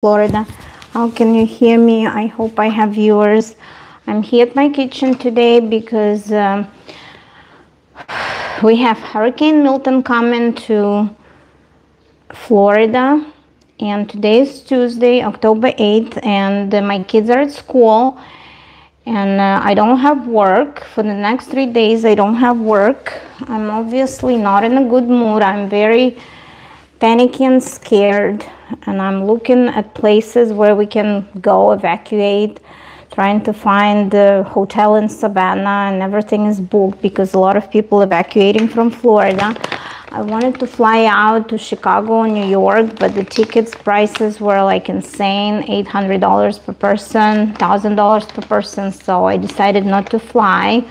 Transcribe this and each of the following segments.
Florida. How can you hear me? I hope I have viewers. I'm here at my kitchen today because we have Hurricane Milton coming to Florida, and today is Tuesday, October 8th, and my kids are at school, and I don't have work. For the next 3 days, I don't have work. I'm obviously not in a good mood. I'm very panicky and scared, and I'm looking at places where we can go evacuate, trying to find a hotel in Savannah, and everything is booked because a lot of people evacuating from Florida. I wanted to fly out to Chicago or New York, but the tickets prices were like insane, $800 per person, $1,000 per person, so I decided not to fly.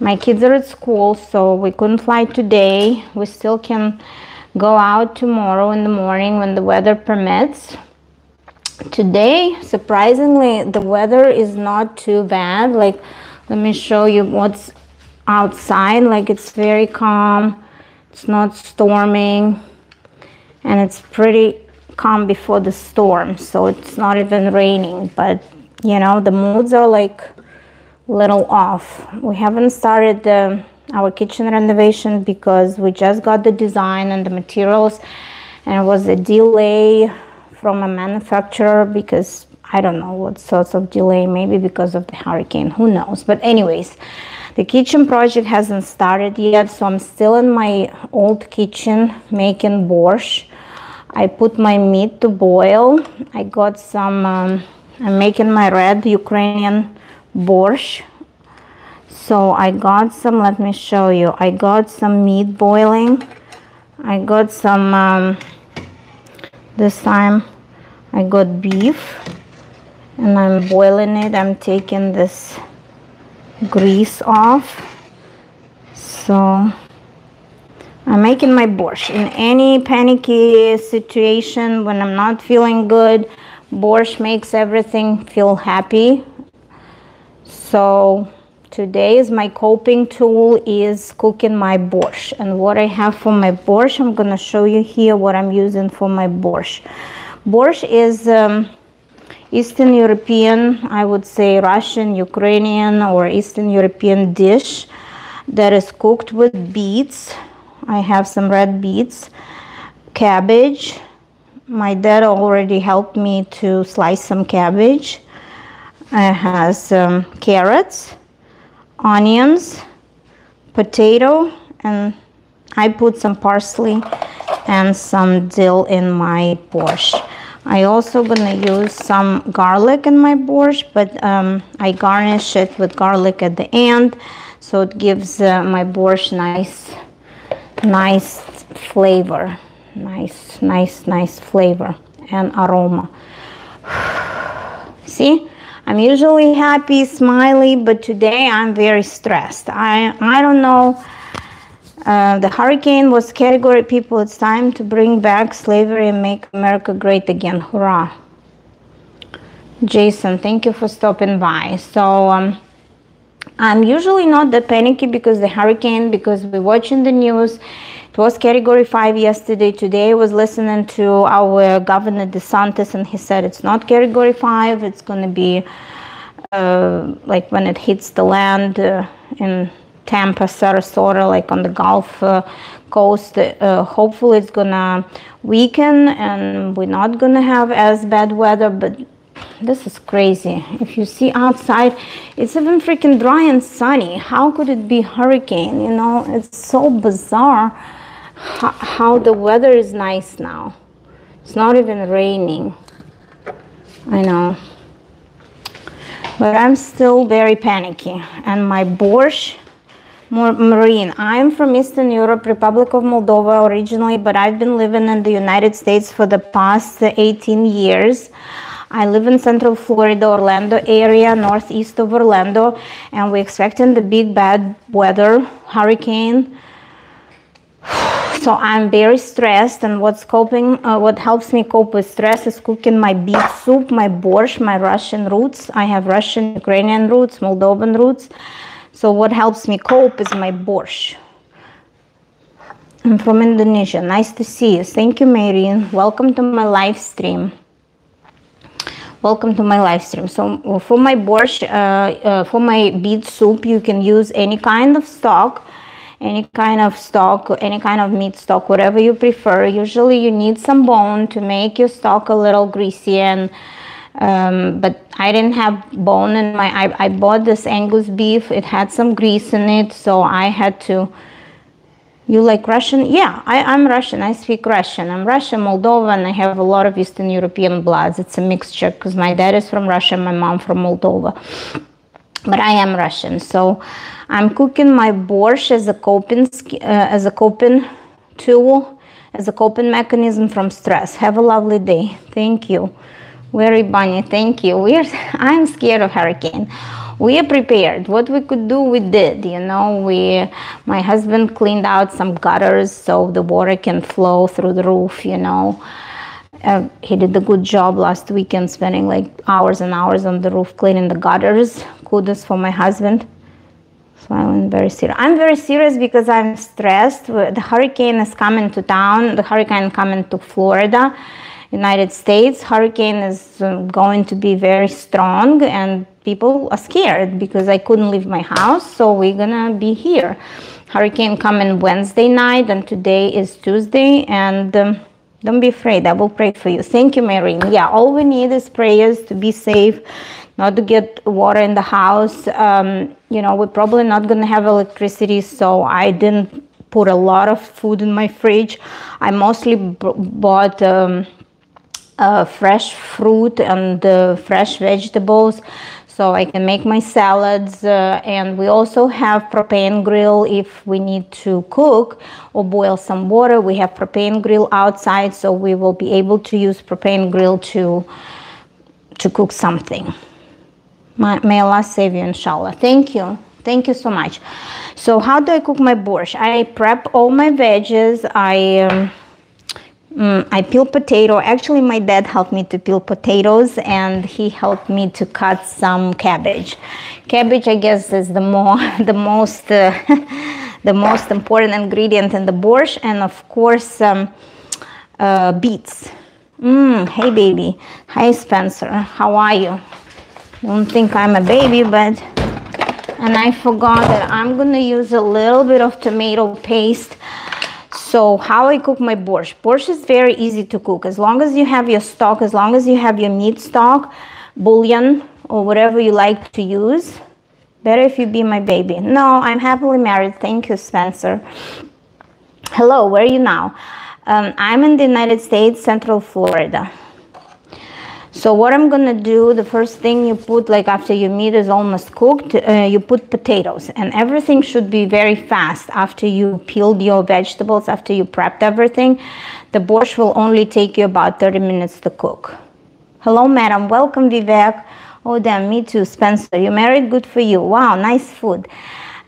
My kids are at school, so we couldn't fly today. We still can go out tomorrow in the morning when the weather permits. Today, surprisingly, the weather is not too bad. Like, let me show you what's outside. Like, it's very calm. It's not storming, and it's pretty calm before the storm, so it's not even raining. But you know, the moods are like little off. We haven't started our kitchen renovation because we just got the design and the materials, and it was a delay from a manufacturer because I don't know what sorts of delay, maybe because of the hurricane, who knows. But anyways, the kitchen project hasn't started yet, so I'm still in my old kitchen making borscht. I put my meat to boil. I got some I'm making my red Ukrainian borscht. So I got some, let me show you. I got some meat boiling. I got some, this time I got beef, and I'm boiling it. I'm taking this grease off. So I'm making my borscht. In any panicky situation, when I'm not feeling good, borscht makes everything feel happy. So today is my coping tool is cooking my borscht, and what I have for my borscht, I'm gonna show you here what I'm using for my borscht. Borscht is Eastern European, I would say Russian, Ukrainian, or Eastern European dish that is cooked with beets. I have some red beets, cabbage. My dad already helped me to slice some cabbage. It has carrots, onions, potato, and I put some parsley and some dill in my borscht. I also gonna use some garlic in my borscht, but I garnish it with garlic at the end, so it gives my borscht nice flavor, nice flavor and aroma. See, I'm usually happy, smiley, but today I'm very stressed. I don't know. The hurricane was category people. It's time to bring back slavery and make America great again. Hurrah. Jason, thank you for stopping by. So I'm usually not that panicky because the hurricane, because we're watching the news. It was category 5 yesterday. Today I was listening to our Governor DeSantis, and he said it's not category 5. It's going to be like when it hits the land in Tampa, Sarasota, like on the Gulf Coast. Hopefully it's gonna weaken and we're not gonna have as bad weather, but this is crazy. If you see outside, it's even freaking dry and sunny. How could it be hurricane? You know, it's so bizarre how the weather is nice now. It's not even raining. I know. But I'm still very panicky. And my borscht, Marine. I'm from Eastern Europe, Republic of Moldova originally, but I've been living in the United States for the past 18 years. I live in Central Florida, Orlando area, northeast of Orlando, and we're expecting the big bad weather, hurricane. So I'm very stressed, and what helps me cope with stress is cooking my beef soup, my borscht, my Russian roots. I have Russian, Ukrainian roots, Moldovan roots. So what helps me cope is my borscht. I'm from Indonesia. Nice to see you. Thank you, Maureen. Welcome to my live stream. Welcome to my live stream. So for my borscht, for my beet soup, you can use any kind of stock, any kind of meat stock, whatever you prefer. Usually you need some bone to make your stock a little greasy, and but I didn't have bone in my, I bought this Angus beef. It had some grease in it, so I had to. You like Russian? Yeah, I'm Russian. I speak Russian. I'm Russian, Moldovan. I have a lot of Eastern European bloods. It's a mixture because my dad is from Russia, my mom from Moldova. But I am Russian. So I'm cooking my borscht as a coping tool, as a coping mechanism from stress. Have a lovely day. Thank you. Very bunny. Thank you. I'm scared of hurricane. We are prepared. What we could do, we did. You know, my husband cleaned out some gutters so the water can flow through the roof. You know, he did a good job last weekend, spending like hours and hours on the roof cleaning the gutters. Kudos for my husband. So I'm very serious. I'm very serious because I'm stressed. The hurricane is coming to town. The hurricane coming to Florida, United States. Hurricane is going to be very strong, and people are scared because I couldn't leave my house, so we're gonna be here. Hurricane coming Wednesday night, and today is Tuesday, and don't be afraid. I will pray for you. Thank you, Marine. Yeah, all we need is prayers to be safe, not to get water in the house. You know, we're probably not gonna have electricity, so I didn't put a lot of food in my fridge. I mostly bought fresh fruit and fresh vegetables, so I can make my salads, and we also have propane grill if we need to cook or boil some water. We have propane grill outside, so we will be able to use propane grill to cook something. May Allah save you, inshallah. Thank you. Thank you so much. So how do I cook my borscht? I prep all my veggies. I peel potato. Actually, my dad helped me to peel potatoes, and he helped me to cut some cabbage. Cabbage, I guess, is the most important ingredient in the borscht, and of course, beets. Hey, baby. Hi, Spencer. How are you? Don't think I'm a baby, but. And I forgot that I'm gonna use a little bit of tomato paste. So how I cook my borscht. Borscht is very easy to cook. As long as you have your stock, as long as you have your meat stock, bouillon, or whatever you like to use. Better if you be my baby. No, I'm happily married. Thank you, Spencer. Hello, where are you now? I'm in the United States, Central Florida. So what I'm gonna do, the first thing you put, like after your meat is almost cooked, you put potatoes, and everything should be very fast. After you peeled your vegetables, after you prepped everything, the borscht will only take you about 30 minutes to cook. Hello, madam. Welcome, Vivek. Oh, damn, me too, Spencer. You married? Good for you. Wow, nice food.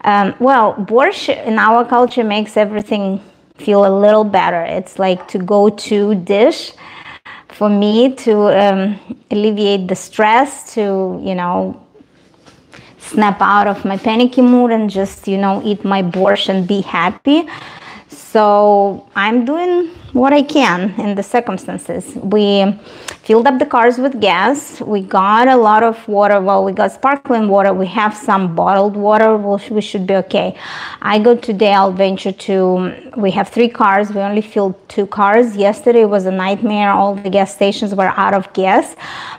Well, borscht in our culture makes everything feel a little better. It's like to go-to dish for me to alleviate the stress, to, you know, snap out of my panicky mood and just, you know, eat my borscht and be happy. So I'm doing what I can in the circumstances. We filled up the cars with gas. We got a lot of water. Well, we got sparkling water. We have some bottled water. We should be okay. I go today, I'll venture to, we have 3 cars. We only filled 2 cars. Yesterday was a nightmare. All the gas stations were out of gas.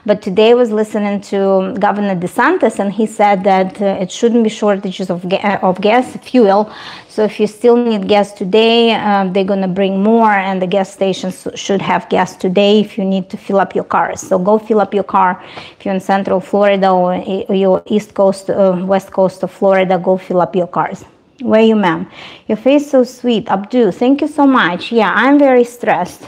But today I was listening to Governor DeSantis, and he said that it shouldn't be shortages of gas, fuel. So if you still need gas today, they're going to bring more, and the gas stations should have gas today if you need to fill up your cars. So go fill up your car. If you're in Central Florida or your East Coast, West Coast of Florida, go fill up your cars. Where are you, ma'am? Your face so sweet. Abdu, thank you so much. Yeah, I'm very stressed.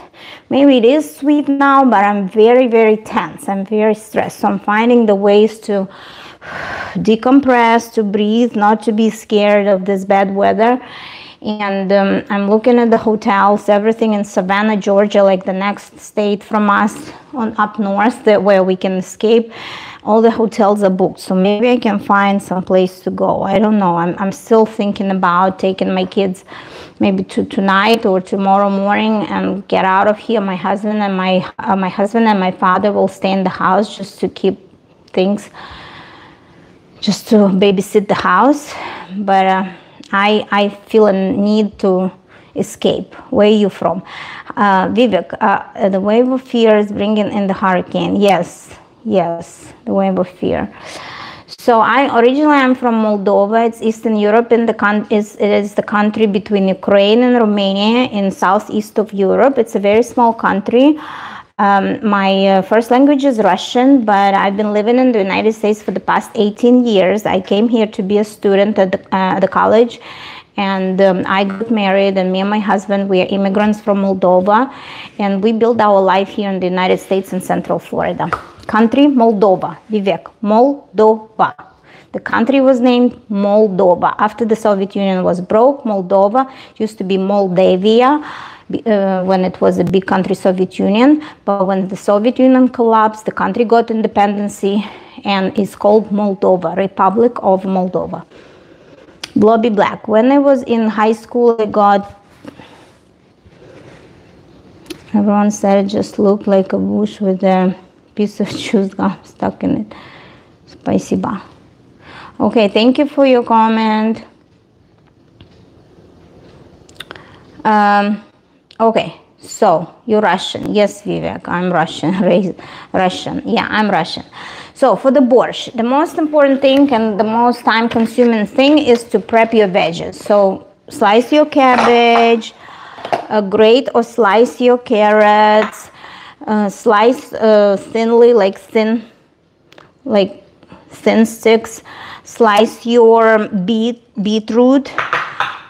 Maybe it is sweet now, but I'm very, very tense. I'm very stressed. So I'm finding the ways to decompress, to breathe, not to be scared of this bad weather. And I'm looking at the hotels, everything in Savannah, Georgia, like the next state from us on up north, where we can escape. All the hotels are booked, so maybe I can find some place to go. I don't know. I'm still thinking about taking my kids maybe tonight or tomorrow morning and get out of here. My husband and my father will stay in the house just to keep things, just to babysit the house. But I feel a need to escape. Where are you from? Vivek, the wave of fear is bringing in the hurricane. Yes, the wave of fear. So I'm from Moldova. It's Eastern Europe. It is the country between Ukraine and Romania in southeast of Europe. It's a very small country. My first language is Russian, but I've been living in the United States for the past 18 years. I came here to be a student at the college, and I got married, and me and my husband, we are immigrants from Moldova, and we built our life here in the United States in Central Florida. Country, Moldova. Vivek, Moldova. The country was named Moldova. After the Soviet Union was broke, Moldova used to be Moldavia, when it was a big country, Soviet Union. But when the Soviet Union collapsed, the country got independency and is called Moldova, Republic of Moldova. Blobby Black. When I was in high school, everyone said it just looked like a bush with a piece of chewed gum stuck in it. Спасибо. Okay, thank you for your comment. Okay, so you're Russian. Yes, Vivek, I'm Russian. Raised Russian. Yeah, I'm Russian. So for the borscht, the most important thing and the most time-consuming thing is to prep your veggies. So slice your cabbage, grate or slice your carrots, slice thinly, like thin sticks. Slice your beetroot,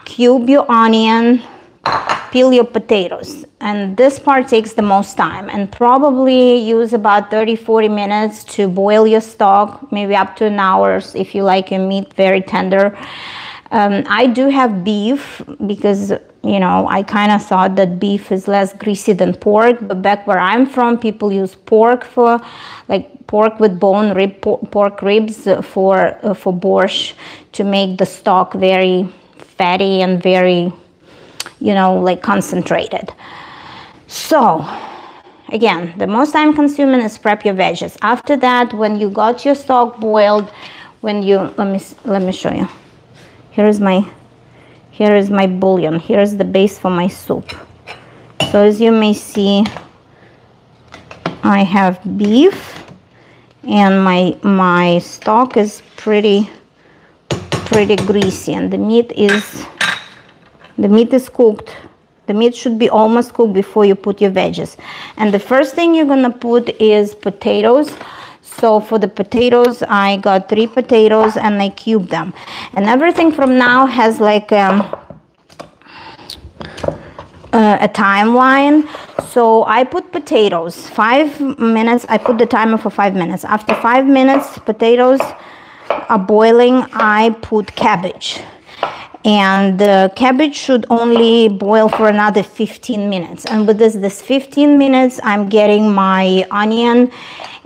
cube your onion, peel your potatoes. And this part takes the most time, and probably use about 30-40 minutes to boil your stock, maybe up to an hour if you like your meat very tender. I do have beef because, you know, I kind of thought that beef is less greasy than pork, but back where I'm from, people use pork for, like pork with bone, pork ribs for borscht, to make the stock very fatty and very, you know, like concentrated. So again, the most time consuming is prep your veggies. After that, when you got your stock boiled, when you, let me show you. Here is my bouillon. Here's the base for my soup. So as you may see, I have beef, and my stock is pretty greasy, and the meat is cooked. The meat should be almost cooked before you put your veggies. And the first thing you're gonna put is potatoes. So for the potatoes, I got 3 potatoes and I cubed them. And everything from now has like a timeline. So I put potatoes, 5 minutes. I put the timer for 5 minutes. After 5 minutes, potatoes are boiling, I put cabbage. And the cabbage should only boil for another 15 minutes. And with this 15 minutes, I'm getting my onion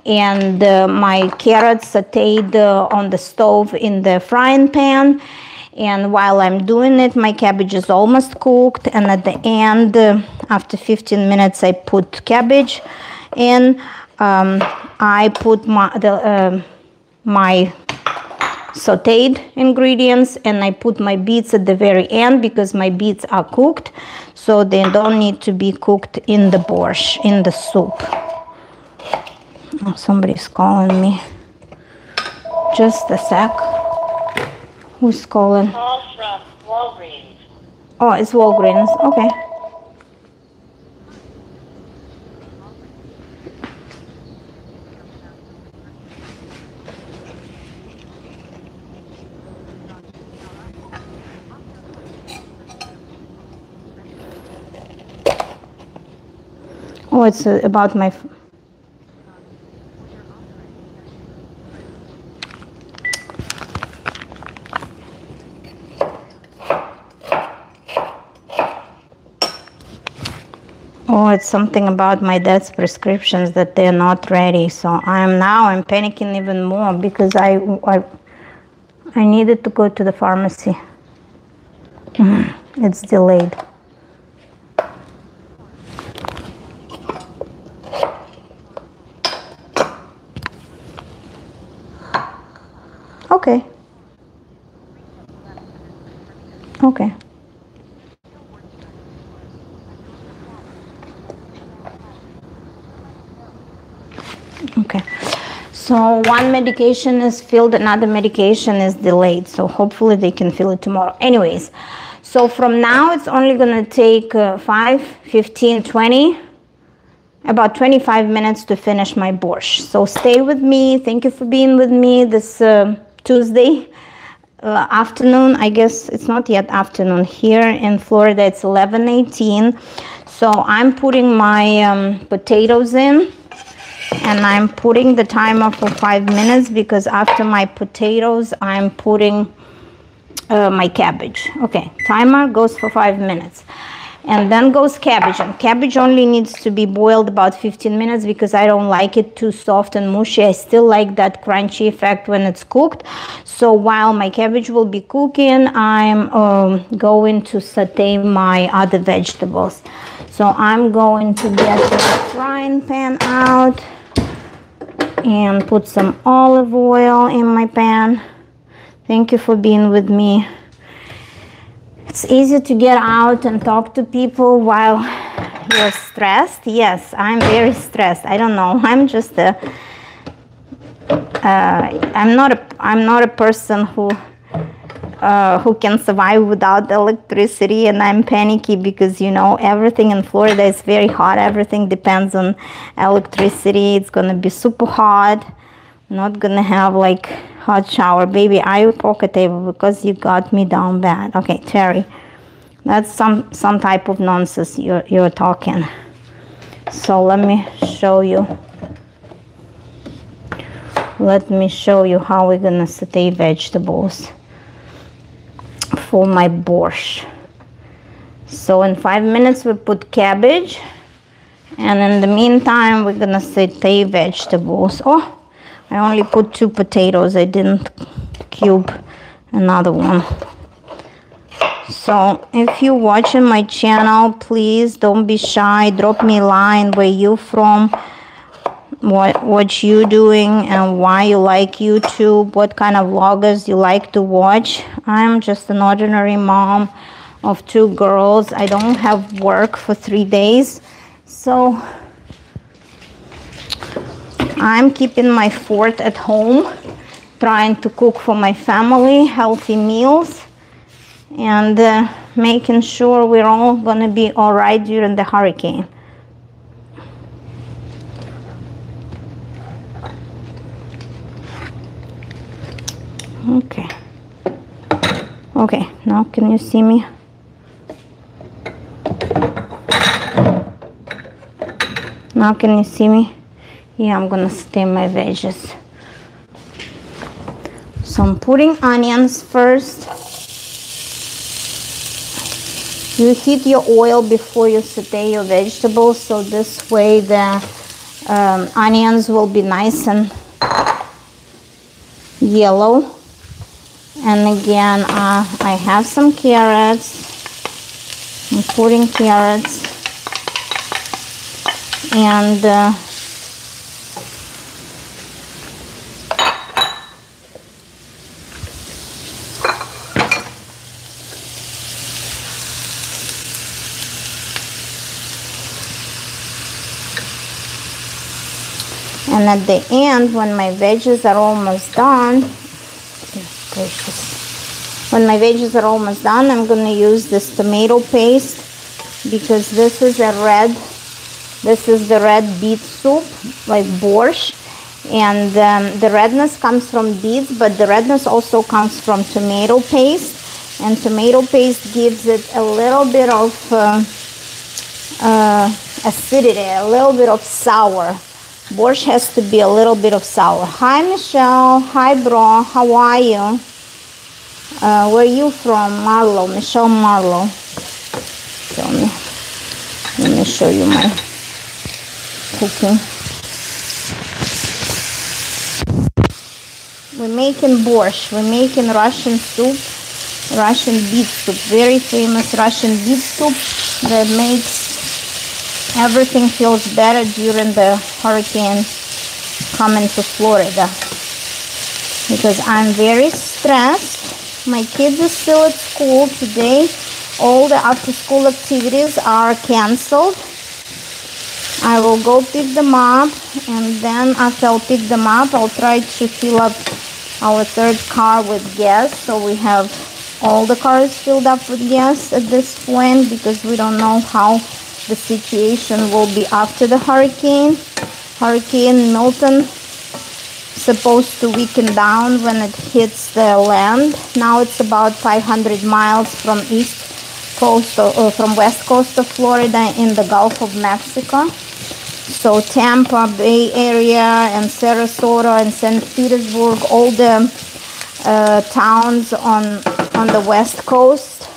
and my carrots sauteed on the stove in the frying pan. And while I'm doing it, my cabbage is almost cooked. And at the end, after 15 minutes, I put cabbage in. I put my sauteed ingredients, and I put my beets at the very end because my beets are cooked, so they don't need to be cooked in the borscht, in the soup. Oh, somebody's calling me. Just a sec. Who's calling? Call from Walgreens. Oh, it's Walgreens. Okay. Oh, it's about my... Oh, it's something about my dad's prescriptions that they're not ready. So I'm panicking even more because I needed to go to the pharmacy. It's delayed. Okay. Okay. Okay. So one medication is filled, another medication is delayed. So hopefully they can fill it tomorrow. Anyways, so from now it's only going to take 5, 15, 20, about 25 minutes to finish my borscht. So stay with me. Thank you for being with me this Tuesday afternoon. I guess it's not yet afternoon. Here in Florida, it's 11:18. So I'm putting my potatoes in. And I'm putting the timer for 5 minutes because after my potatoes, I'm putting my cabbage. Okay, timer goes for 5 minutes. And then goes cabbage. And cabbage only needs to be boiled about 15 minutes because I don't like it too soft and mushy. I still like that crunchy effect when it's cooked. So while my cabbage will be cooking, I'm going to saute my other vegetables. So I'm going to get the frying pan out and put some olive oil in my pan. Thank you for being with me. It's easy to get out and talk to people while you're stressed. Yes, I'm very stressed. I don't know. I'm just I'm not a person who can survive without electricity, and I'm panicky because, you know, everything in Florida is very hot. Everything depends on electricity. It's gonna be super hot. I'm not gonna have like hot shower. Baby, I poke table because you got me down bad. Okay, Terry, that's some type of nonsense you're talking. So let me show you. Let me show you how we're gonna saute vegetables for my borscht. So in 5 minutes we put cabbage, and in the meantime we're gonna saute vegetables. Oh, I only put 2 potatoes. I didn't cube another one. So if you're watching my channel, please don't be shy. Drop me a line where you from, what you doing, and why you like YouTube, what kind of vloggers you like to watch. I'm just an ordinary mom of 2 girls. I don't have work for 3 days, so I'm keeping my fort at home, trying to cook for my family healthy meals, and making sure we're all gonna be all right during the hurricane. Okay. Okay, now can you see me? Now can you see me? Yeah, I'm gonna stir my veggies. So I'm putting onions first. You heat your oil before you saute your vegetables, so this way the onions will be nice and yellow. And again, I have some carrots. I'm putting carrots. And at the end, when my veggies are almost done, when my veggies are almost done, I'm going to use this tomato paste because this is the red beet soup, like borscht, and the redness comes from beets, but the redness also comes from tomato paste, and tomato paste gives it a little bit of acidity, a little bit of sour. Borscht has to be a little bit of sour. Hi Michelle, hi bro, how are you? Where are you from? Marlow, Michelle Marlow. Tell me. Let me me show you my cooking. We're making borscht. We're making Russian soup, Russian beet soup. Very famous Russian beet soup that makes everything feels better during the hurricane coming to Florida. Because I'm very stressed. My kids are still at school today. All the after-school activities are canceled. I will go pick them up, and then after I'll pick them up, I'll try to fill up our third car with gas, so we have all the cars filled up with gas at this point, because we don't know how the situation will be after the hurricane. Hurricane Milton supposed to weaken down when it hits the land. Now it's about 500 miles from from west coast of Florida in the Gulf of Mexico. So Tampa Bay area and Sarasota and St. Petersburg, all the towns on the west coast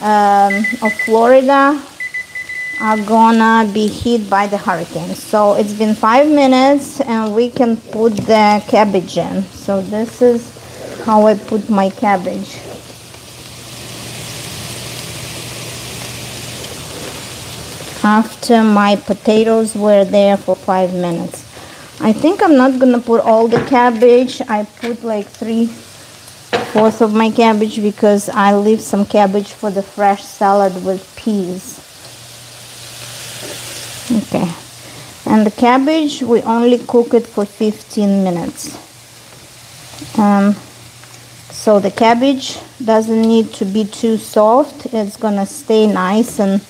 of Florida are gonna be hit by the hurricane. So it's been 5 minutes and we can put the cabbage in. So this is how I put my cabbage. After my potatoes were there for 5 minutes. I think I'm not gonna put all the cabbage. I put like 3/4 of my cabbage because I leave some cabbage for the fresh salad with peas. Okay, and the cabbage, we only cook it for 15 minutes. So the cabbage doesn't need to be too soft. It's gonna stay nice and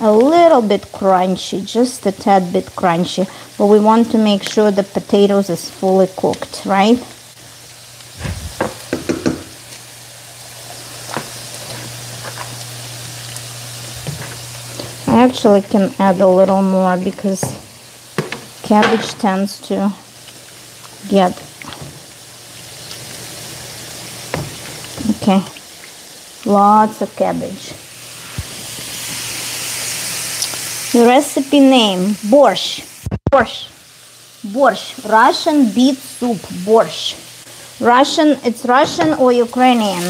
a little bit crunchy, just a tad bit crunchy, but we want to make sure the potatoes is fully cooked, right? I actually can add a little more because cabbage tends to get, okay, lots of cabbage. The recipe name, borscht, Russian beet soup, borscht. It's Russian or Ukrainian,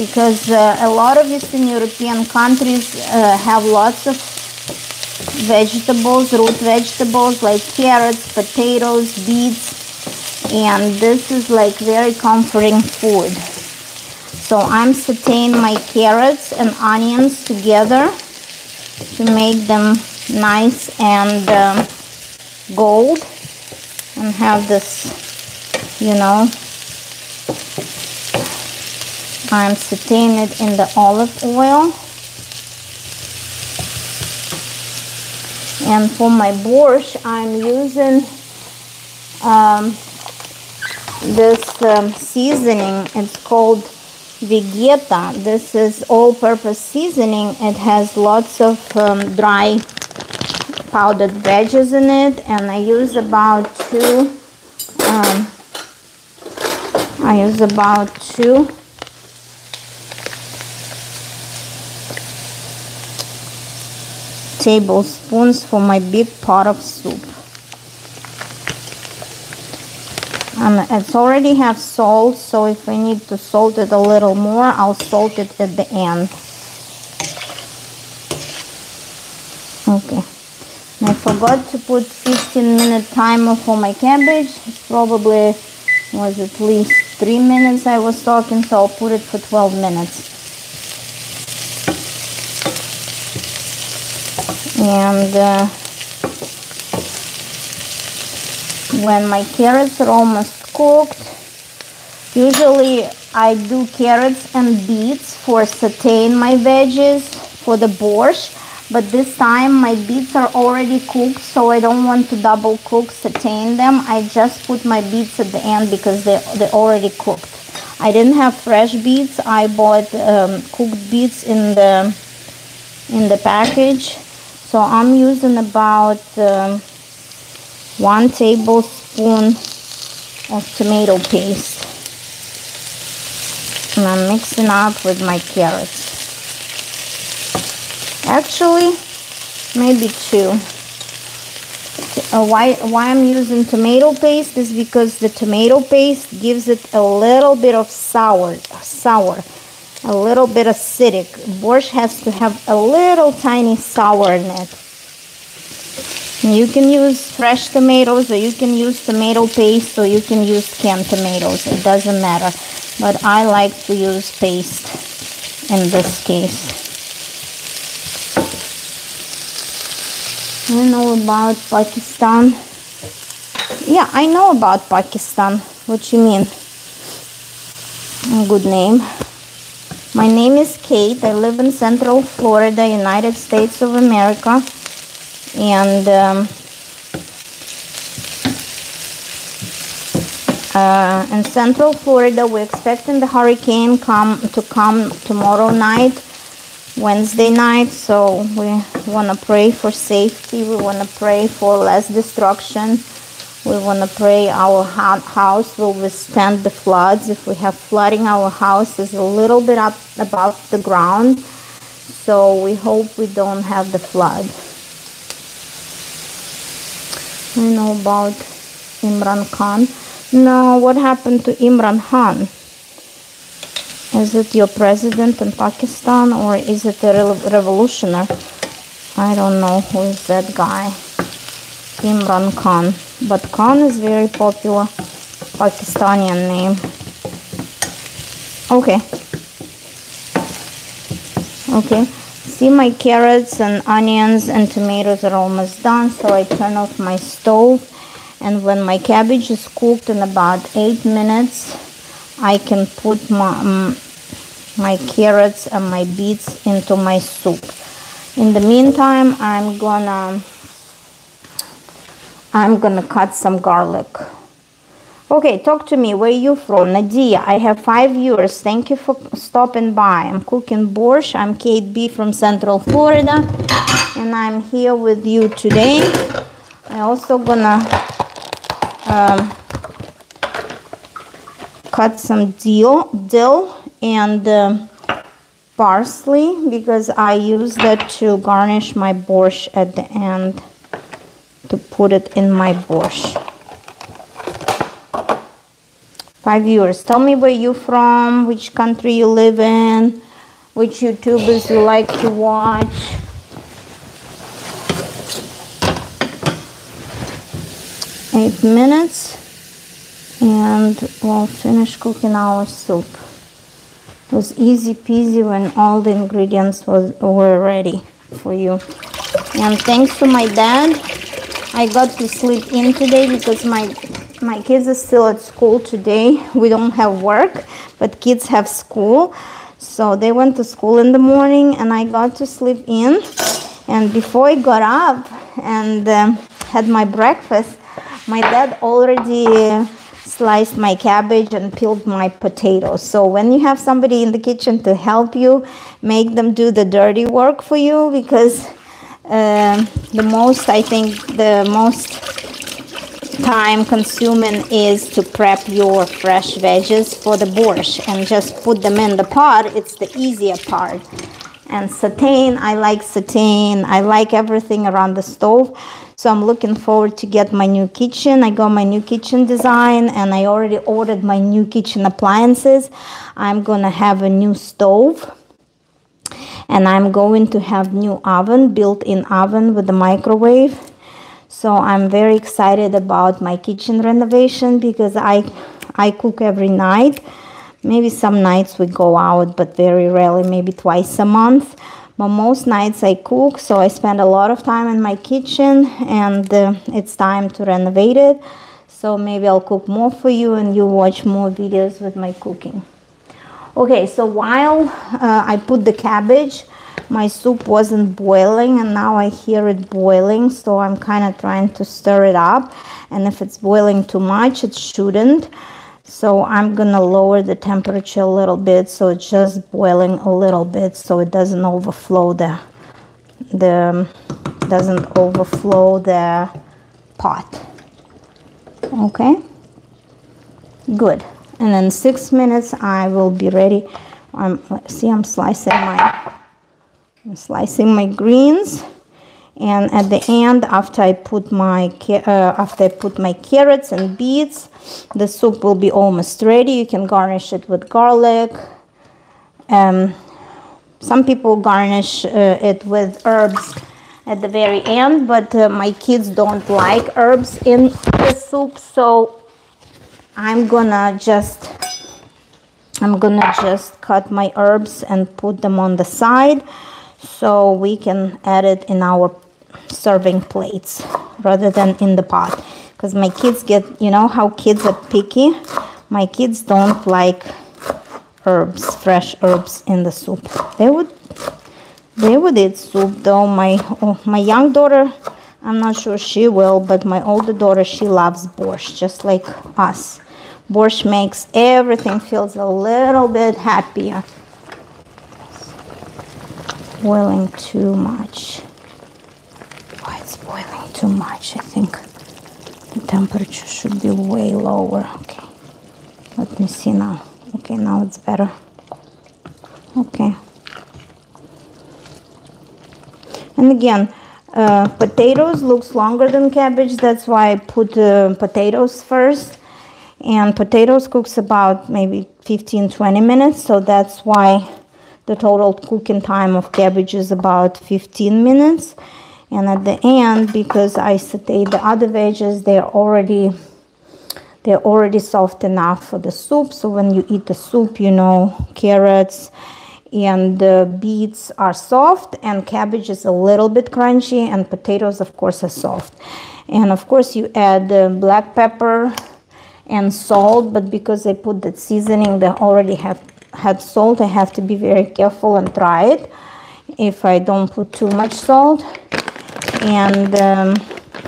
because a lot of Eastern European countries have lots of vegetables, root vegetables like carrots, potatoes, beets, and this is like very comforting food. So I'm sauteing my carrots and onions together to make them nice and gold and have this, you know, I'm sauteing it in the olive oil. And for my borscht, I'm using this seasoning. It's called Vegeta. This is all-purpose seasoning. It has lots of dry powdered veggies in it, and I use about two tablespoons for my big pot of soup. It's already have salt, so if I need to salt it a little more, I'll salt it at the end. Okay. I forgot to put 15-minute timer for my cabbage. It probably was at least 3 minutes I was talking, so I'll put it for 12 minutes. And when my carrots are almost cooked, usually I do carrots and beets for sauteing my veggies for the borscht, but this time my beets are already cooked, so I don't want to double cook sauteing them. I just put my beets at the end because they're already cooked. I didn't have fresh beets. I bought cooked beets in the package. So I'm using about 1 tablespoon of tomato paste. And I'm mixing up with my carrots. Actually, maybe 2. Why I'm using tomato paste is because the tomato paste gives it a little bit of sour, a little bit acidic. Borscht has to have a little tiny sour in it. And you can use fresh tomatoes, or you can use tomato paste, or you can use canned tomatoes. It doesn't matter. But I like to use paste in this case. I know about Pakistan. Yeah, I know about Pakistan. What you mean? A good name. My name is Kate. I live in Central Florida, United States of America. And in Central Florida, we're expecting the hurricane to come tomorrow night, Wednesday night. So we want to pray for safety. We want to pray for less destruction. We want to pray our house will withstand the floods. If we have flooding, our house is a little bit up above the ground. So we hope we don't have the flood. I know about Imran Khan. Now, what happened to Imran Khan? Is it your president in Pakistan, or is it a revolutionary? I don't know who is that guy. Imran Khan. But Khan is very popular Pakistani name. Okay. Okay. See, my carrots and onions and tomatoes are almost done, so I turn off my stove. And when my cabbage is cooked in about 8 minutes, I can put my carrots and my beets into my soup. In the meantime, I'm gonna cut some garlic. Okay, talk to me. Where are you from? Nadia. I have 5 viewers. Thank you for stopping by. I'm cooking borscht. I'm Kate B from Central Florida, and I'm here with you today. I also gonna cut some dill and parsley, because I use that to garnish my borscht at the end, to put it in my borscht. 5 viewers. Tell me where you from, which country you live in, which YouTubers you like to watch. Eight minutes and we'll finish cooking our soup. It was easy peasy when all the ingredients were ready for you. And thanks to my dad, I got to sleep in today because my kids are still at school today. We don't have work, but kids have school. So they went to school in the morning and I got to sleep in. And before I got up and had my breakfast, my dad already sliced my cabbage and peeled my potatoes. So when you have somebody in the kitchen to help you, make them do the dirty work for you, because the most time consuming is to prep your fresh veggies for the borscht and just put them in the pot. It's the easier part. And sauteing, I like sauteing. I like everything around the stove. So I'm looking forward to get my new kitchen. I got my new kitchen design and I already ordered my new kitchen appliances. I'm gonna have a new stove. And I'm going to have new oven, built-in oven with the microwave. So I'm very excited about my kitchen renovation because I cook every night. Maybe some nights we go out, but very rarely, maybe twice a month. But most nights I cook, so I spend a lot of time in my kitchen, and it's time to renovate it. So maybe I'll cook more for you and you watch more videos with my cooking. Okay, so while I put the cabbage, my soup wasn't boiling, and now I hear it boiling, so I'm kind of trying to stir it up. And if it's boiling too much, it shouldn't. So I'm gonna lower the temperature a little bit, so it's just boiling a little bit, so it doesn't overflow the pot. Okay, good. And in 6 minutes I will be ready. I'm slicing my greens, And at the end, after I put my carrots and beets, the soup will be almost ready. You can garnish it with garlic. Some people garnish it with herbs at the very end, but my kids don't like herbs in the soup, so I'm gonna just cut my herbs and put them on the side so we can add it in our serving plates rather than in the pot, because my kids get, you know how kids are picky. My kids don't like herbs, fresh herbs in the soup. They would eat soup though. My young daughter, I'm not sure she will, but my older daughter, she loves borscht just like us. Borscht makes everything feels a little bit happier. Boiling too much. Why it's boiling too much? I think the temperature should be way lower. Okay, let me see now. Okay, now it's better. Okay. And again, potatoes looks longer than cabbage. That's why I put potatoes first. And potatoes cooks about maybe 15-20 minutes. So that's why the total cooking time of cabbage is about 15 minutes. And at the end, because I sauteed the other veggies, they're already soft enough for the soup. So when you eat the soup, you know, carrots and the beets are soft and cabbage is a little bit crunchy, and potatoes, of course, are soft. And of course, you add black pepper and salt, but because I put that seasoning, they already had salt, I have to be very careful and try it if I don't put too much salt. And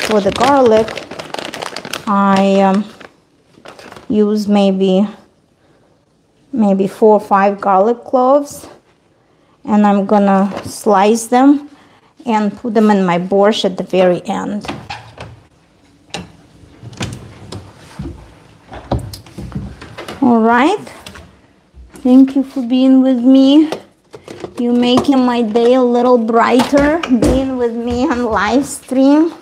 for the garlic, I use maybe 4 or 5 garlic cloves, and I'm gonna slice them and put them in my borscht at the very end. All right, thank you for being with me. You're making my day a little brighter being with me on live stream,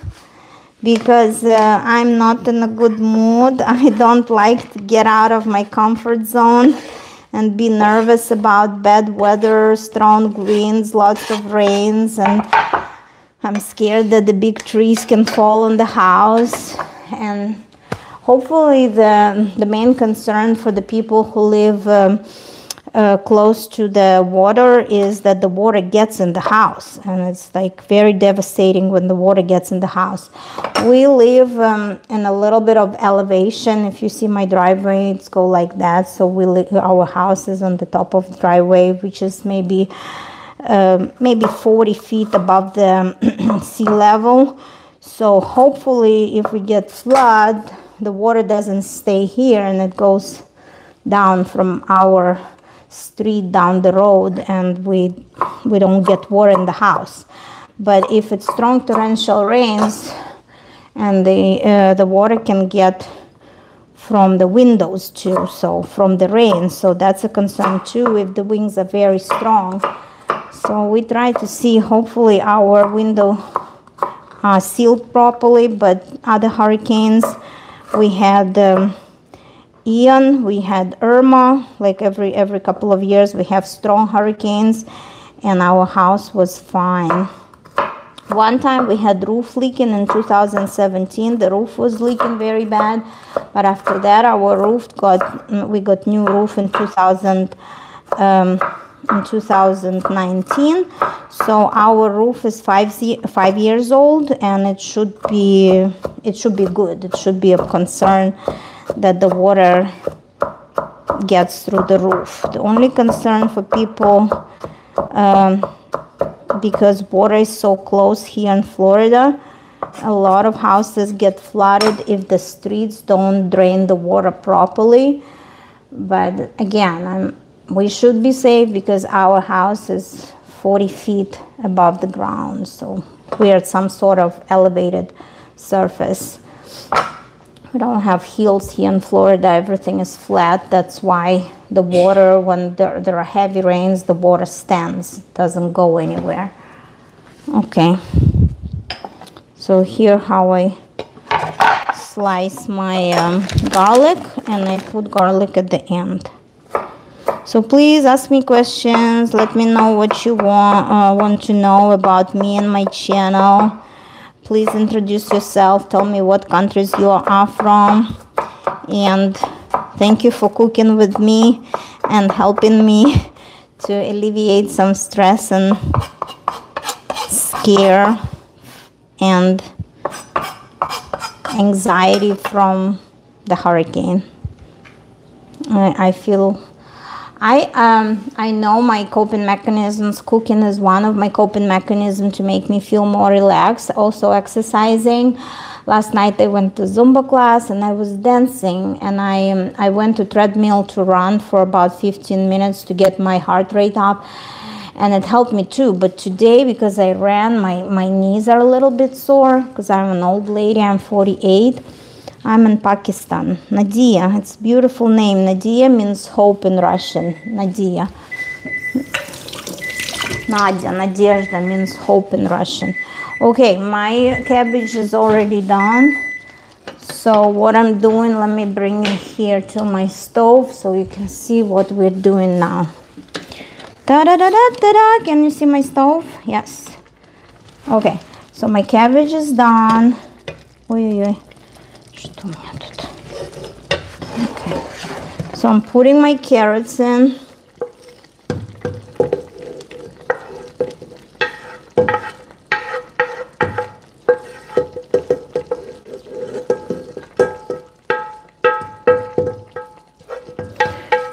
because I'm not in a good mood. I don't like to get out of my comfort zone and be nervous about bad weather, strong winds, lots of rains, and I'm scared that the big trees can fall on the house. And hopefully the main concern for the people who live close to the water is that the water gets in the house, and it's like very devastating when the water gets in the house. We live in a little bit of elevation. If you see my driveway, it's go like that. So our house is on the top of the driveway, which is maybe 40 feet above the sea level. So hopefully if we get flood, the water doesn't stay here and it goes down from our street down the road, and we don't get water in the house. But if it's strong torrential rains, and the water can get from the windows too, so from the rain, so that's a concern too if the winds are very strong. So we try to see, hopefully our window are sealed properly. But other hurricanes, we had Ian, we had Irma. Like every couple of years we have strong hurricanes, and our house was fine. One time we had roof leaking in 2017. The roof was leaking very bad, but after that we got new roof in 2019. So our roof is 5 years old, and it should be good. It should be of concern that the water gets through the roof. The only concern for people, because water is so close here in Florida, a lot of houses get flooded if the streets don't drain the water properly. But again, we should be safe because our house is 40 feet above the ground, so we're at some sort of elevated surface. We don't have hills here in Florida. Everything is flat. That's why the water, when there are heavy rains, the water stands, doesn't go anywhere. Okay. So here how I slice my garlic, and I put garlic at the end. So please ask me questions. Let me know what you want to know about me and my channel. Please introduce yourself. Tell me what countries you are from. And thank you for cooking with me and helping me to alleviate some stress and scare and anxiety from the hurricane. I feel I know my coping mechanisms. Cooking is one of my coping mechanisms to make me feel more relaxed. Also exercising. Last night I went to Zumba class and I was dancing, and I went to treadmill to run for about 15 minutes to get my heart rate up, and it helped me too. But today, because I ran, my knees are a little bit sore because I'm an old lady. I'm 48. I'm in Pakistan. Nadia, it's a beautiful name. Nadia means hope in Russian. Nadia. Nadia, Nadezhda means hope in Russian. Okay, my cabbage is already done. So what I'm doing, let me bring it here to my stove so you can see what we're doing now. Ta-da-da-da-da-da. Can you see my stove? Yes. Okay, so my cabbage is done. Ой-ой-ой. Что у меня тут? Okay. So I'm putting my carrots in.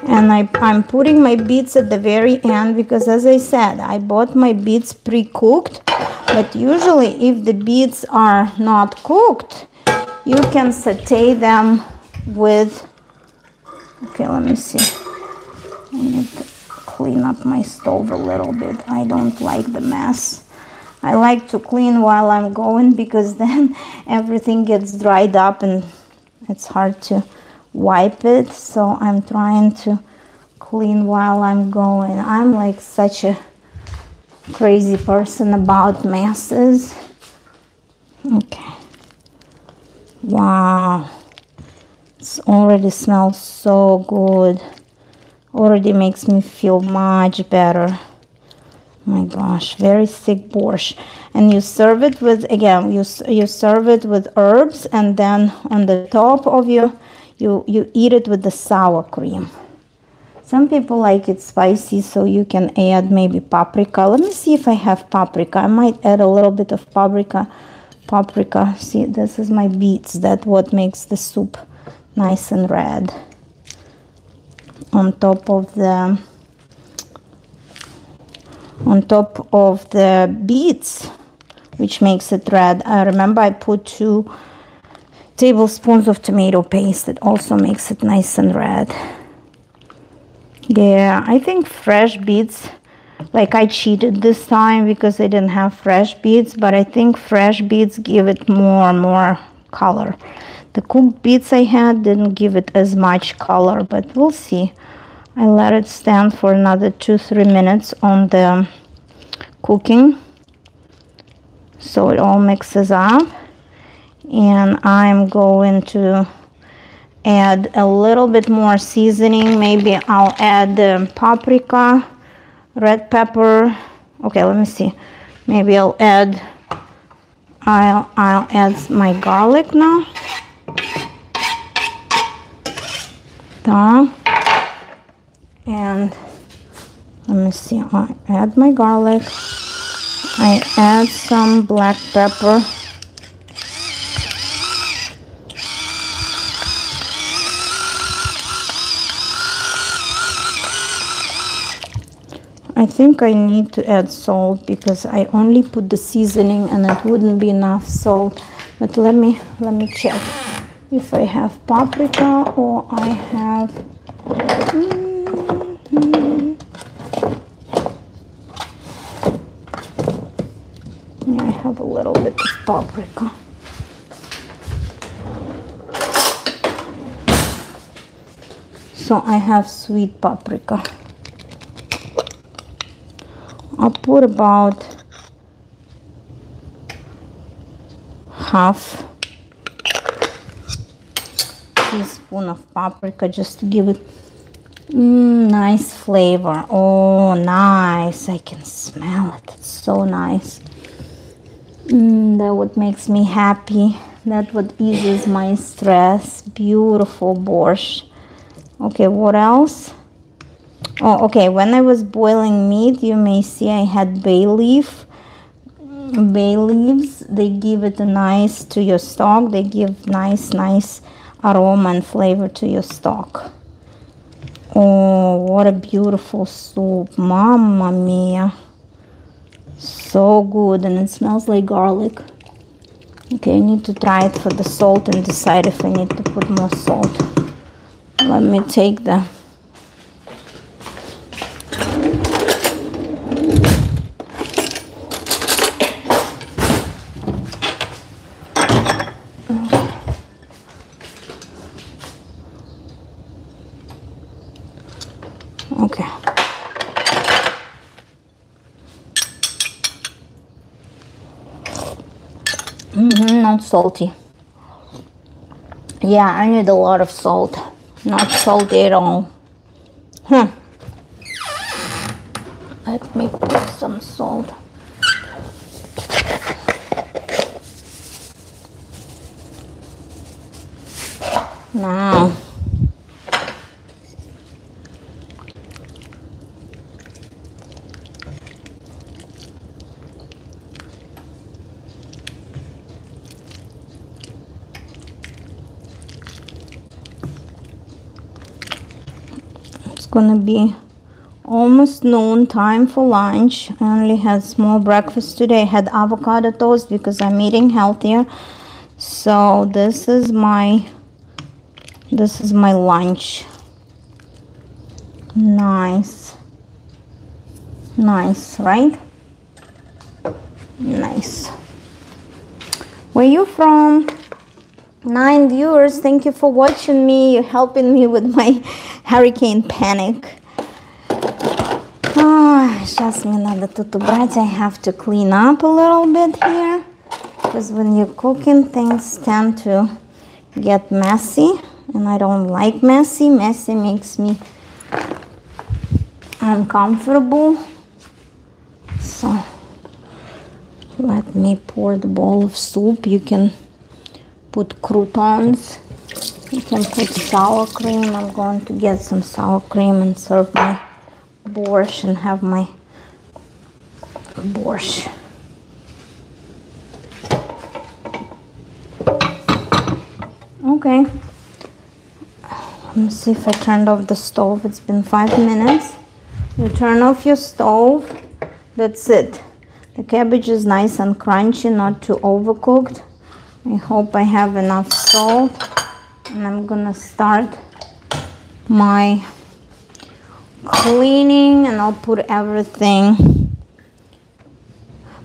And I'm putting my beets at the very end because, as I said, I bought my beets pre-cooked. But usually if the beets are not cooked, you can saute them with, okay, let me see. I need to clean up my stove a little bit. I don't like the mess. I like to clean while I'm going because then everything gets dried up and it's hard to wipe it. So I'm trying to clean while I'm going. I'm like such a crazy person about messes. Okay. Wow. It already smells so good. Already makes me feel much better. My gosh, very thick borscht. And you serve it with, again, you serve it with herbs, and then on the top of you eat it with the sour cream. Some people like it spicy, so you can add maybe paprika. Let me see if I have paprika. I might add a little bit of paprika. See, this is my beets. That's what makes the soup nice and red. On top of the beets, which makes it red. I remember I put 2 tablespoons of tomato paste. It also makes it nice and red. Yeah, I think fresh beets, like I cheated this time because I didn't have fresh beets, but I think fresh beets give it more color. The cooked beets I had didn't give it as much color, but we'll see. I let it stand for another 2-3 minutes on the cooking so it all mixes up. And I'm going to add a little bit more seasoning. Maybe I'll add the paprika, red pepper. Okay, let me see. Maybe I'll add my garlic now. And let me see. I add my garlic. I add some black pepper. I think I need to add salt because I only put the seasoning and it wouldn't be enough salt. But let me check if I have paprika or I have yeah, I have a little bit of paprika. So I have sweet paprika. I'll put about half teaspoon of paprika just to give it nice flavor. Oh, nice. I can smell it. It's so nice. That what makes me happy. That what eases my stress. Beautiful borscht. Okay, what else? Oh, okay. When I was boiling meat, you may see I had bay leaves. They give it a nice to your stock. They give nice aroma and flavor to your stock. Oh, what a beautiful soup. Mamma mia. So good, and it smells like garlic. Okay, I need to try it for the salt and decide if I need to put more salt. Let me take the okay. Not salty. Yeah, I need a lot of salt. Not salty at all. Let me put some salt. Now, it's gonna be almost noon, time for lunch. I only had small breakfast today. I had avocado toast because I'm eating healthier. So this is my lunch. Nice, right? Nice. Where you from? 9 viewers. Thank you for watching me. You're helping me with my hurricane panic. Сейчас мне надо тут убрать. I have to clean up a little bit here, because when you're cooking, things tend to get messy, and I don't like messy. Messy makes me uncomfortable. So let me pour the bowl of soup. You can put croutons. You can put sour cream. I'm going to get some sour cream and serve my borscht and have my borscht. Okay. Let me see if I turned off the stove. It's been 5 minutes. You turn off your stove. That's it. The cabbage is nice and crunchy, not too overcooked. I hope I have enough salt. And I'm gonna start my cleaning, and I'll put everything.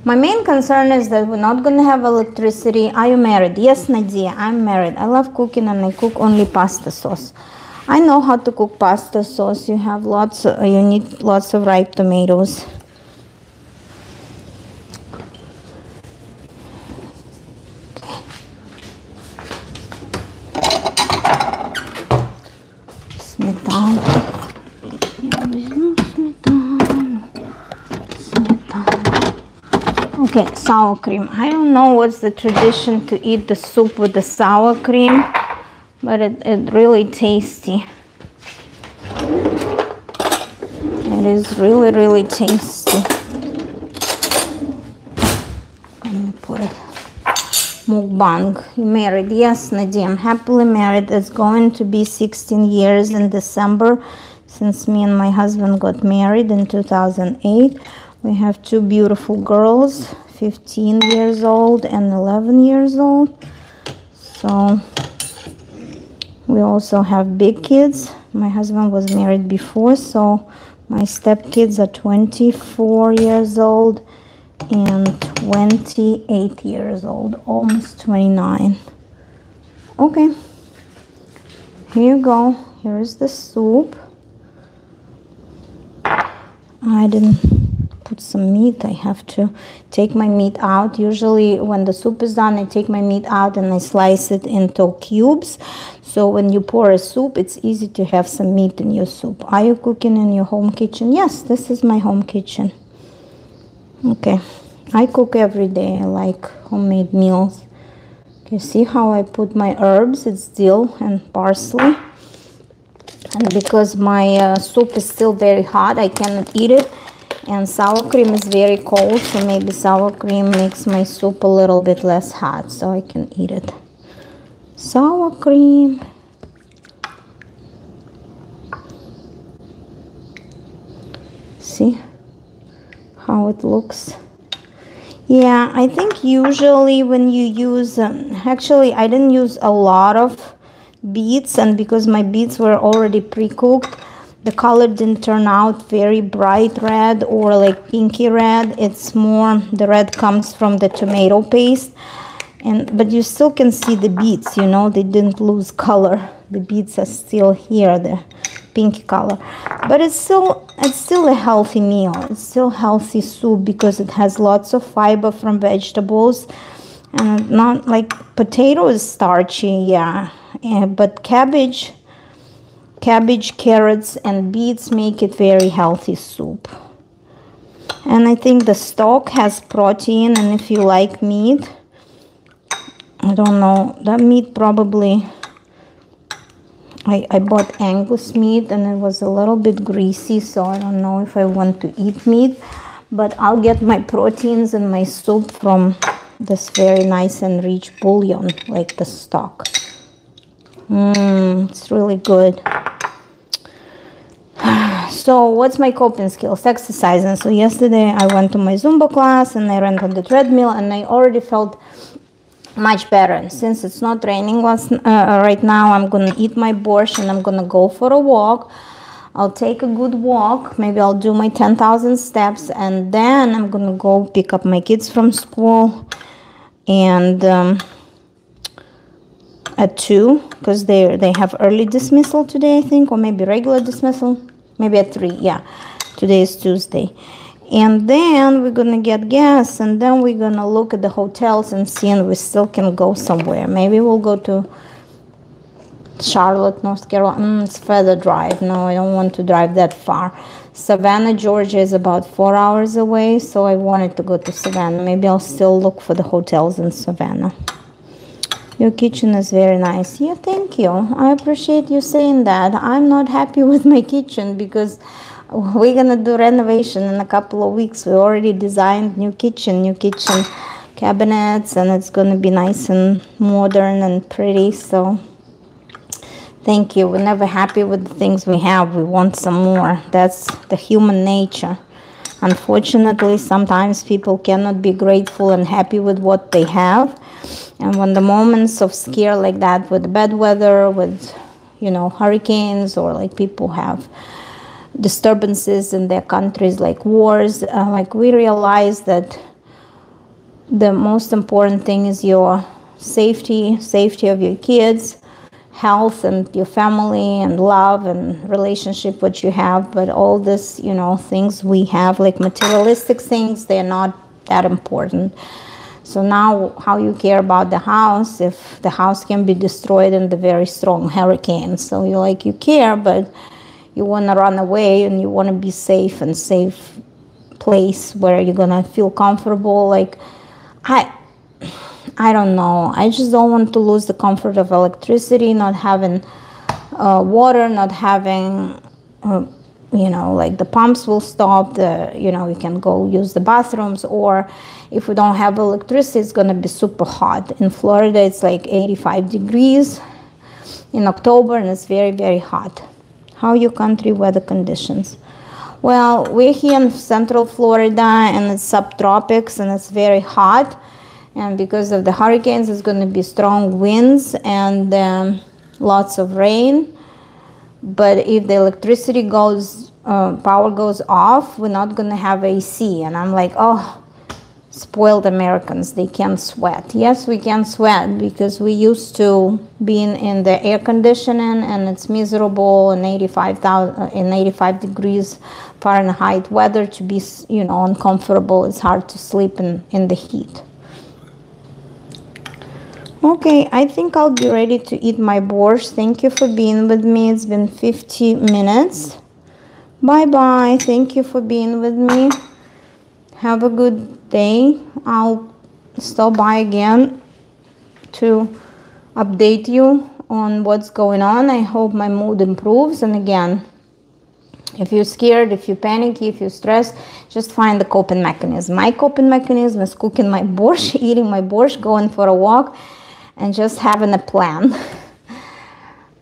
My main concern is that we're not gonna have electricity. Are you married? Yes, Nadia, I'm married. I love cooking, and I cook only pasta sauce. I know how to cook pasta sauce. You need lots of ripe tomatoes. Okay, sour cream. I don't know what's the tradition to eat the soup with the sour cream, but it's really tasty. It is really tasty. Let me put it. Mukbang. You married? Yes, Nadia, I'm happily married. It's going to be 16 years in December since me and my husband got married in 2008. We have 2 beautiful girls, 15 years old and 11 years old. So we also have big kids. My husband was married before, so my stepkids are 24 years old and 28 years old, almost 29. Okay, here you go. Here's the soup. I didn't put some meat. I have to take my meat out. Usually when the soup is done, I take my meat out and I slice it into cubes. So when you pour a soup, it's easy to have some meat in your soup. Are you cooking in your home kitchen? Yes, this is my home kitchen. Okay, I cook every day. I like homemade meals. Okay, see how I put my herbs? It's dill and parsley. And because my soup is still very hot, I cannot eat it. And sour cream is very cold, so maybe sour cream makes my soup a little bit less hot, so I can eat it. Sour cream. See how it looks? Yeah, I think usually when you use, actually I didn't use a lot of beets, and because my beets were already pre-cooked, the color didn't turn out very bright red or like pinky red. It's more, the red comes from the tomato paste, but you still can see the beets, you know, they didn't lose color. The beets are still here, the pink color, but it's still a healthy meal. It's still healthy soup because it has lots of fiber from vegetables, and not like potato is starchy, yeah, but cabbage, carrots, and beets make it very healthy soup. And I think the stock has protein, and if you like meat, I don't know, that meat probably, I bought Angus meat and it was a little bit greasy, so I don't know if I want to eat meat, but I'll get my proteins in my soup from this very nice and rich bouillon, like the stock. It's really good. So what's my coping skills? Exercising. So yesterday I went to my Zumba class and I ran on the treadmill, and I already felt much better. Since it's not raining right now, I'm gonna eat my borscht and I'm gonna go for a walk. I'll take a good walk. Maybe I'll do my 10,000 steps, and then I'm gonna go pick up my kids from school, and at 2, because they have early dismissal today, I think, or maybe regular dismissal, maybe at 3. Yeah, today is Tuesday. And then we're gonna get gas, and then we're gonna look at the hotels and see, and we still can go somewhere. Maybe we'll go to Charlotte, North Carolina. It's further drive. No, I don't want to drive that far. Savannah, Georgia is about 4 hours away, so I wanted to go to Savannah. Maybe I'll still look for the hotels in Savannah. Your kitchen is very nice. Yeah, thank you. I appreciate you saying that. I'm not happy with my kitchen because we're gonna do renovation in a couple of weeks. We already designed new kitchen cabinets, and it's gonna be nice and modern and pretty. So thank you. We're never happy with the things we have. We want some more. That's the human nature. Unfortunately, sometimes people cannot be grateful and happy with what they have. And when the moments of scare like that, with bad weather, with, you know, hurricanes, or like people have disturbances in their countries, like wars, like we realize that the most important thing is your safety of your kids, health, and your family, and love and relationship what you have. But all this, you know, things we have, like materialistic things, they're not that important. So now how you care about the house if the house can be destroyed in the very strong hurricane? So you care, but you want to run away, and you want to be safe and safe place where you're gonna feel comfortable. Like I don't know, I just don't want to lose the comfort of electricity, not having water, not having you know, like the pumps will stop, you know, you can go use the bathrooms, or if we don't have electricity, it's gonna be super hot. In Florida, it's like 85 degrees in October, and it's very, very hot. How are your country weather conditions? Well, we're here in central Florida, and it's subtropics, and it's very hot. And because of the hurricanes, it's going to be strong winds and lots of rain. But if the electricity power goes off, we're not going to have AC. And I'm like, oh, spoiled Americans, they can't sweat. Yes, we can sweat because we used to being in the air conditioning and it's miserable in 85 degrees Fahrenheit weather to be, you know, uncomfortable. It's hard to sleep in the heat. Okay, I think I'll be ready to eat my borscht. Thank you for being with me. It's been 50 minutes. Bye-bye. Thank you for being with me. Have a good day. I'll stop by again to update you on what's going on. I hope my mood improves. And again, if you're scared, if you're panicky, if you're stressed, just find the coping mechanism. My coping mechanism is cooking my borscht, eating my borscht, going for a walk, and just having a plan.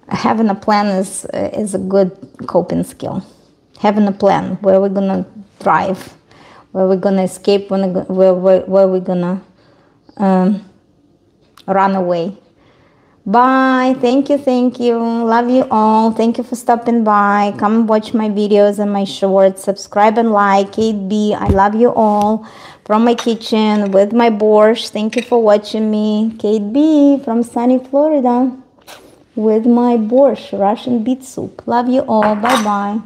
Having a plan is a good coping skill. Having a plan, where we're gonna thrive, where we're gonna escape, where we're gonna run away. Bye. Thank you. Love you all. Thank you for stopping by. Come watch my videos and my shorts. Subscribe and like. Kate B, I love you all. From my kitchen with my borscht. Thank you for watching me. Kate B from sunny Florida with my borscht, Russian beet soup. Love you all. Bye-bye.